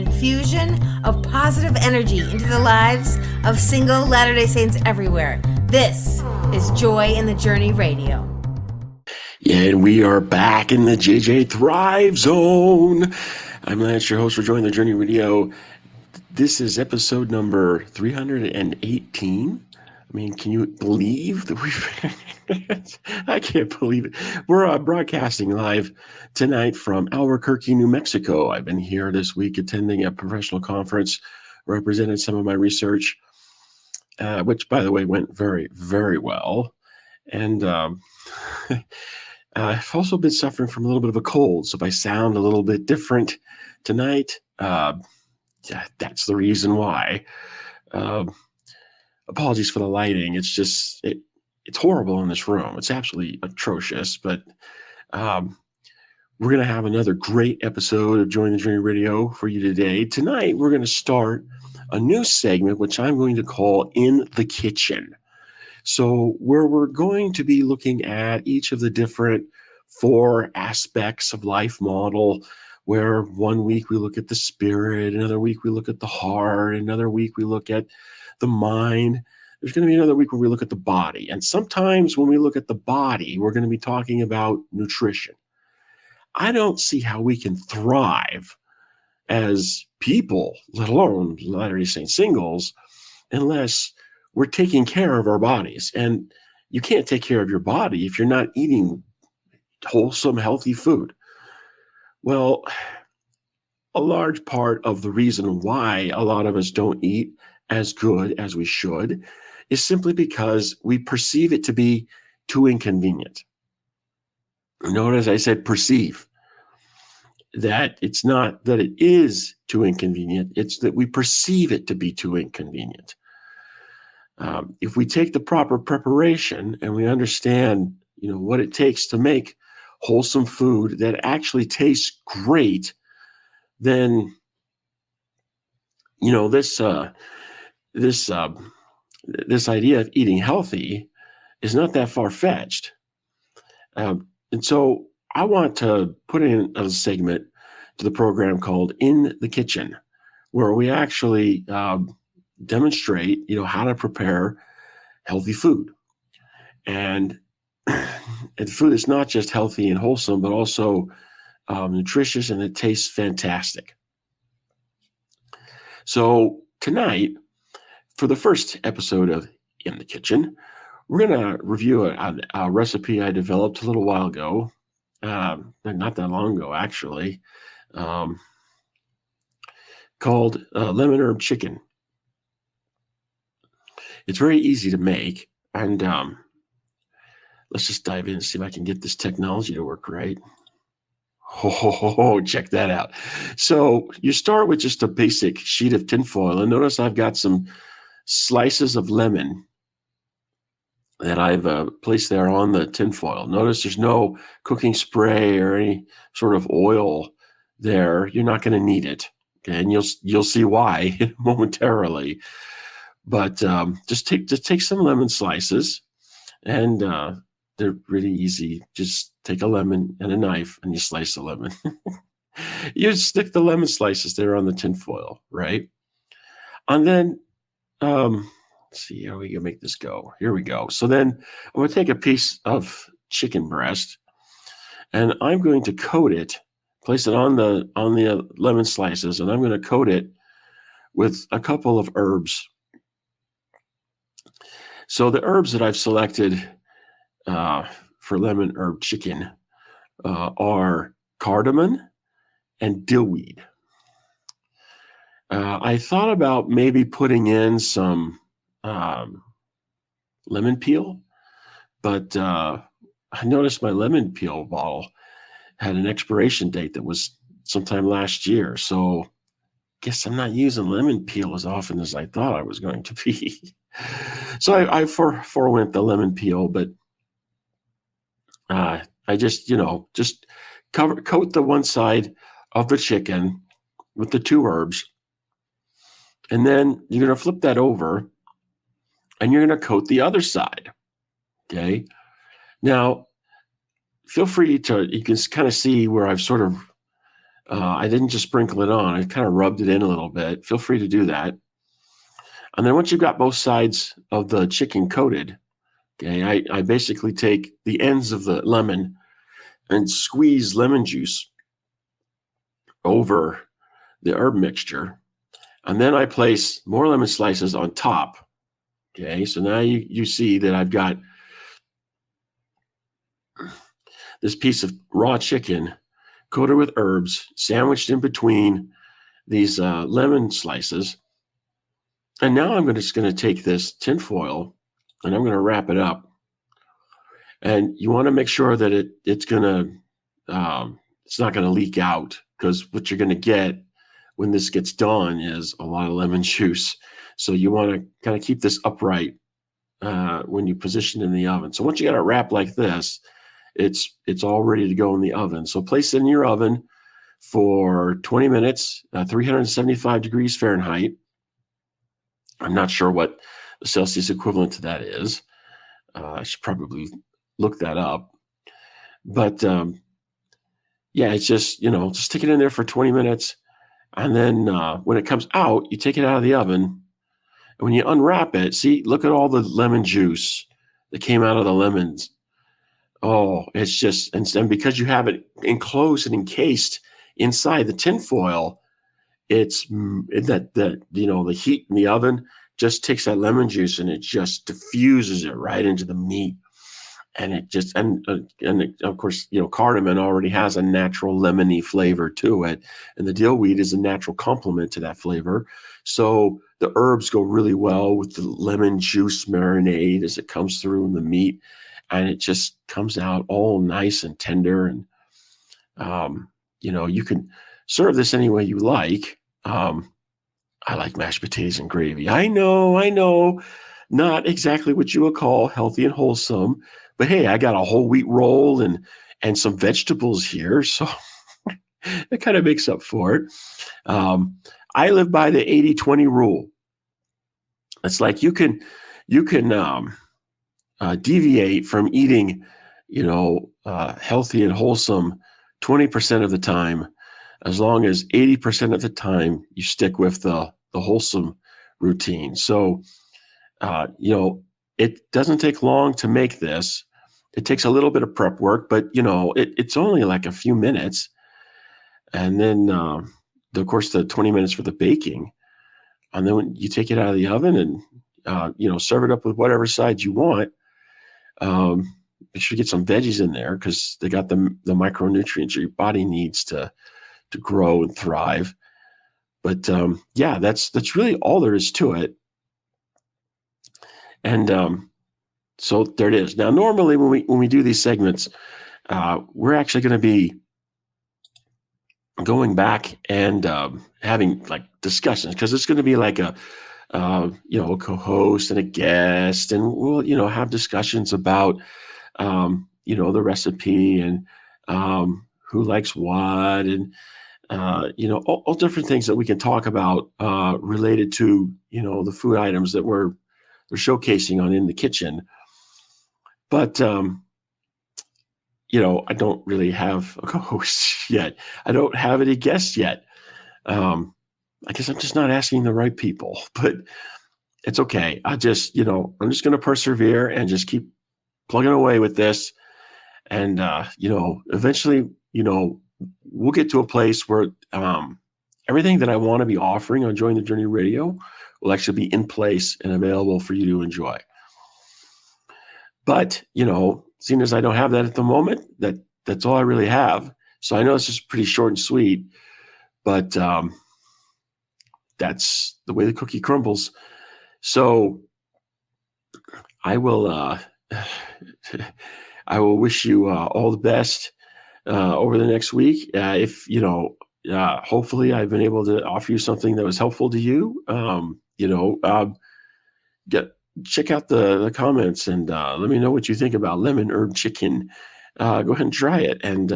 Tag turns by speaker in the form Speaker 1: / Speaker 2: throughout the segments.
Speaker 1: infusion of positive energy into the lives of single Latter-day Saints everywhere. This is Joy in the Journey Radio.
Speaker 2: Yeah, and we are back in the JJ Thrive Zone. I'm Lance, your host for Joy in the Journey Radio. This is episode number 318. I mean, can you believe that I can't believe it. We're broadcasting live tonight from Albuquerque, New Mexico. I've been here this week attending a professional conference, represented some of my research, which, by the way, went very, very well. And I've also been suffering from a little bit of a cold, so if I sound a little bit different tonight, that's the reason why. Apologies for the lighting. It's just, it's horrible in this room. It's absolutely atrocious, but we're going to have another great episode of Join the Journey Radio for you today. Tonight, we're going to start a new segment, which I'm going to call In the Kitchen. So where we're going to be looking at each of the different 4 aspects of life model, where one week we look at the spirit, another week we look at the heart, another week we look at the mind. There's going to be another week where we look at the body. And sometimes when we look at the body, we're going to be talking about nutrition. I don't see how we can thrive as people, let alone Latter-day Saint singles, unless we're taking care of our bodies. And you can't take care of your body if you're not eating wholesome, healthy food. Well, a large part of the reason why a lot of us don't eat as good as we should is simply because we perceive it to be too inconvenient. Notice I said perceive. That it's not that it is too inconvenient, it's that we perceive it to be too inconvenient. If we take the proper preparation and we understand, what it takes to make wholesome food that actually tastes great, then, this idea of eating healthy is not that far-fetched. And so I want to put in a segment to the program called In the Kitchen, where we actually demonstrate, how to prepare healthy food. And food is not just healthy and wholesome, but also nutritious, and it tastes fantastic. So tonight, for the first episode of In the Kitchen, we're going to review a recipe I developed a little while ago, not that long ago, actually, called lemon herb chicken. It's very easy to make, and let's just dive in and see if I can get this technology to work right. Check that out. So you start with just a basic sheet of tinfoil, and notice I've got some slices of lemon that I've placed there on the tinfoil. Notice there's no cooking spray or any sort of oil there. You're not going to need it, okay? And you'll see why momentarily. But just take some lemon slices, and they're really easy. Just take a lemon and a knife, and you slice the lemon. You stick the lemon slices there on the tinfoil, right? And then, let's see, how are we going to make this go? Here we go. So then I'm going to take a piece of chicken breast, and I'm going to coat it, place it on the lemon slices, and I'm going to coat it with a couple of herbs. So the herbs that I've selected for lemon herb chicken are cardamom and dillweed. I thought about maybe putting in some lemon peel, but I noticed my lemon peel bottle had an expiration date that was sometime last year. So guess I'm not using lemon peel as often as I thought I was going to be. So I forewent the lemon peel, but I just coat the one side of the chicken with the 2 herbs. And then you're going to flip that over, and you're going to coat the other side. Okay. Now, feel free to, you can kind of see where I've sort of I didn't just sprinkle it on. I kind of rubbed it in a little bit. Feel free to do that. And then once you've got both sides of the chicken coated, okay, I basically take the ends of the lemon and squeeze lemon juice over the herb mixture. And then I place more lemon slices on top. Okay, so now you see that I've got this piece of raw chicken coated with herbs, sandwiched in between these lemon slices. And now I'm just going to take this tin foil and I'm going to wrap it up. And you want to make sure that it's not going to leak out, because what you're going to get when this gets done is a lot of lemon juice. So you want to kind of keep this upright when you position it in the oven. So once you got it wrapped like this, it's all ready to go in the oven. So place it in your oven for 20 minutes, 375 degrees Fahrenheit. I'm not sure what the Celsius equivalent to that is. I should probably look that up. But yeah, it's just, just stick it in there for 20 minutes. And then when it comes out, you take it out of the oven. And when you unwrap it, see, look at all the lemon juice that came out of the lemons. Oh, it's just, and because you have it enclosed and encased inside the tin foil, it's the heat in the oven just takes that lemon juice and it just diffuses it right into the meat. And it just, and of course, cardamom already has a natural lemony flavor to it. And the dill weed is a natural complement to that flavor. So the herbs go really well with the lemon juice marinade as it comes through in the meat. And it just comes out all nice and tender. And, you can serve this any way you like. I like mashed potatoes and gravy. I know, not exactly what you would call healthy and wholesome, but hey, I got a whole wheat roll and some vegetables here, so it kind of makes up for it. I live by the 80-20 rule. It's like you can deviate from eating, healthy and wholesome 20% of the time, as long as 80% of the time you stick with the wholesome routine. So, it doesn't take long to make this. It takes a little bit of prep work, but it's only like a few minutes. And then, of course, the 20 minutes for the baking. And then when you take it out of the oven and, serve it up with whatever sides you want. Make sure you get some veggies in there because they got the micronutrients your body needs to grow and thrive. But yeah, that's really all there is to it. And so there it is. Now, normally when we do these segments, we're actually going to be going back and having like discussions, because it's going to be like a co-host and a guest, and we'll have discussions about the recipe and who likes what, and all different things that we can talk about related to the food items that we're showcasing on In the Kitchen. But I don't really have a co-host yet. I don't have any guests yet. I guess I'm just not asking the right people, but it's okay. I'm just going to persevere and just keep plugging away with this. And, eventually, we'll get to a place where everything that I want to be offering on Join the Journey Radio will actually be in place and available for you to enjoy. But, seeing as I don't have that at the moment, that's all I really have. So I know it's just pretty short and sweet, but that's the way the cookie crumbles. So I will wish you all the best over the next week. If hopefully I've been able to offer you something that was helpful to you. Check out the comments and let me know what you think about lemon herb chicken. Go ahead and try it, and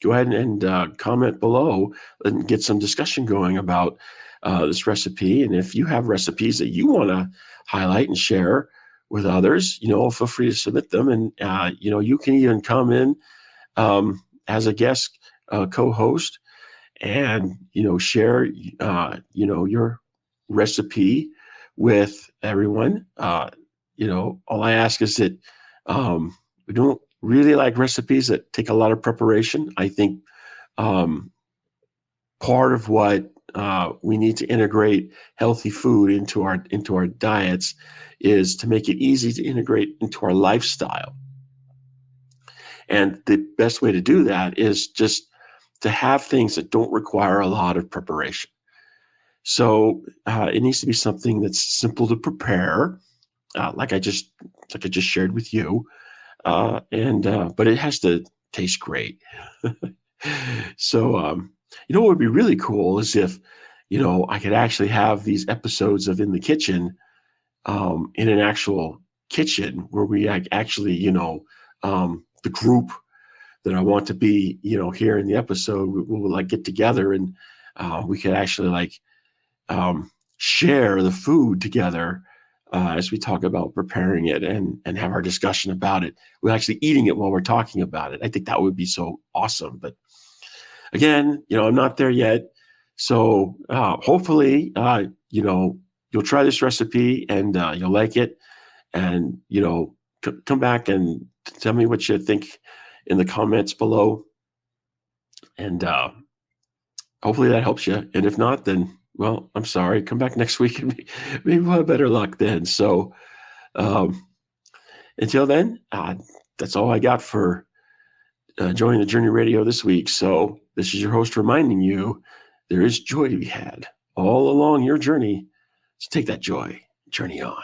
Speaker 2: go ahead and comment below and get some discussion going about this recipe. And if you have recipes that you want to highlight and share with others, feel free to submit them. And you can even come in as a guest co-host and, share, your recipe with everyone. All I ask is that we don't really like recipes that take a lot of preparation. I think part of what we need to integrate healthy food into our diets is to make it easy to integrate into our lifestyle. And the best way to do that is just to have things that don't require a lot of preparation. So it needs to be something that's simple to prepare, like I just shared with you, but it has to taste great. So what would be really cool is if I could actually have these episodes of In the Kitchen in an actual kitchen where we actually the group that I want to be here in the episode, we will like get together and we could actually share the food together as we talk about preparing it and have our discussion about it. We're actually eating it while we're talking about it. I think that would be so awesome. But again, I'm not there yet. So hopefully, you'll try this recipe and you'll like it. And, come back and tell me what you think in the comments below. And hopefully that helps you. And if not, then, well, I'm sorry. Come back next week and maybe we'll have better luck then. So until then, that's all I got for joining the Journey Radio this week. So this is your host reminding you there is joy to be had all along your journey. So take that joy, journey on.